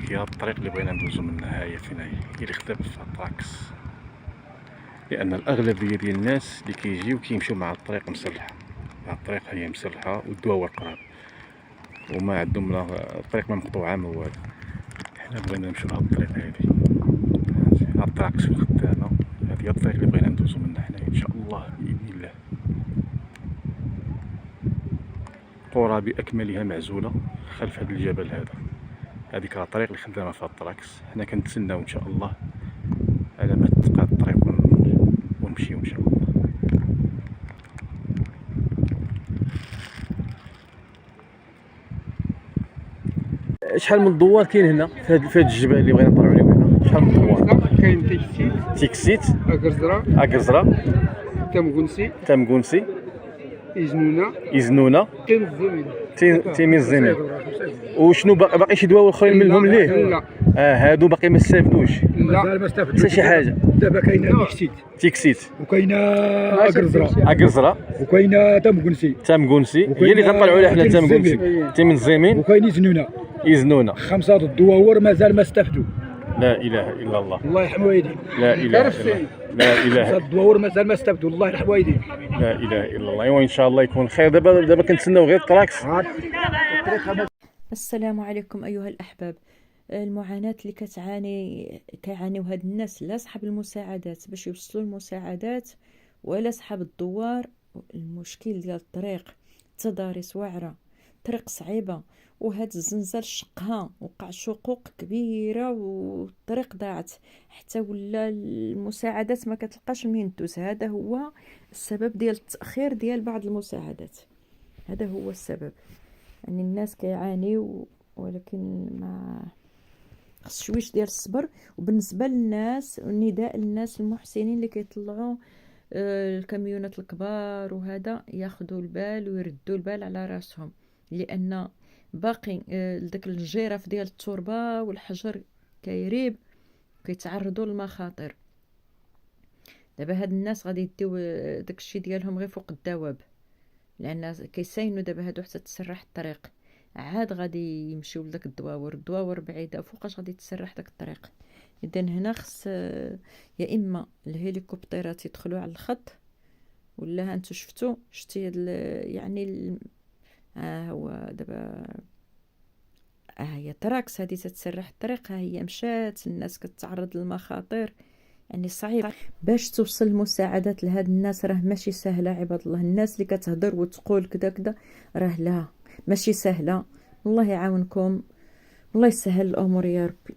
هي الطريق اللي بغينا ندوزو منها، هي فين هي اللي خدام في الطراكس، لان الاغلبيه ديال الناس اللي كيجيو كيمشيو مع الطريق مسلحه، مع الطريق هي مسلحه والدواور قراب وما عندهم لا الطريق ما مقطوعه ما والو. حنا بغينا نمشيو لهاد الطريق هادي، هاد الطراكس الخدامه هادي هي الطريق اللي بغينا ندوزو منها حنايا ان شاء الله باذن الله. قرى باكملها معزوله خلف هذا الجبل هذا، هذيك راه الطريق اللي خدامه في الطراكس. حنا كنتسناو ان شاء الله على ما تقاد الطريق ونمشيو ان شاء الله. شحال من دوار كاين هنا في هذا الجبل اللي بغينا نطلعوا عليهم هنا؟ شحال من دوار؟ كاين تيكسيت، أكرزرة، أكرزرة، تمكونسي، إزنونة، تيميزيمين. وشنو باقي شي دواء اخرين منهم ليه؟ لا هادو باقي ما استافدوش. مازال ما استافدوش حتى شي حاجه. دابا كاينه تيكسيت وكاينه أكرزرة وكاينه تامكونسي هي اللي غنطلعوا عليها حنا. تامكونسي، تيميزيمين، وكاين إزنونة. 5 الدواور مازال ما استافدوا. لا اله الا الله، الله يرحم والديك. لا اله الا الله، لا اله 5 الدواور مازال ما استافدوا، الله يرحم والديك. لا اله الا الله. ايوا ان شاء الله يكون خير. دابا كنتسناو غير الطراكس. السلام عليكم أيها الأحباب. المعاناة اللي كيعانيو هاد الناس، لا صحاب المساعدات باش يوصلوا المساعدات ولا صحاب الدوار. المشكل ديال الطريق، تضاريس واعرة، طريق صعيبة، وهاد الزنزل شقها وقع شقوق كبيرة والطريق ضاعت، حتى ولا المساعدات ما كتلقاش منين دوز. هذا هو السبب ديال التأخير ديال بعض المساعدات، هذا هو السبب. يعني الناس كيعانيو، ولكن ما خص شويش ديال الصبر. وبالنسبه للناس، نداء الناس المحسنين اللي كيطلعوا الكاميونات الكبار وهذا، ياخذوا البال ويردوا البال على راسهم، لان باقي داك الجرف ديال التربه والحجر كيريب، كيتعرضوا للمخاطر. دابا هاد الناس غادي يديو داكشي ديالهم غير فوق الدواب، لان كيساينوا دابا هادو حتى تسرح الطريق، عاد غادي يمشيو لداك الدواور بعيده، فوقاش غادي تسرح داك الطريق. اذا هنا خص يا اما الهليكوبترات يدخلوا على الخط، ولا انتو شتي يعني هو دابا هي تراكس هذه تتسرح الطريق، ها هي مشات، الناس كتعرض للمخاطر. يعني صعيب باش توصل المساعدات لهاد الناس، راه ماشي سهله عباد الله. الناس اللي كتهضر وتقول كذا كذا راه لا ماشي سهله. الله يعاونكم، الله يسهل الامور يا ربي.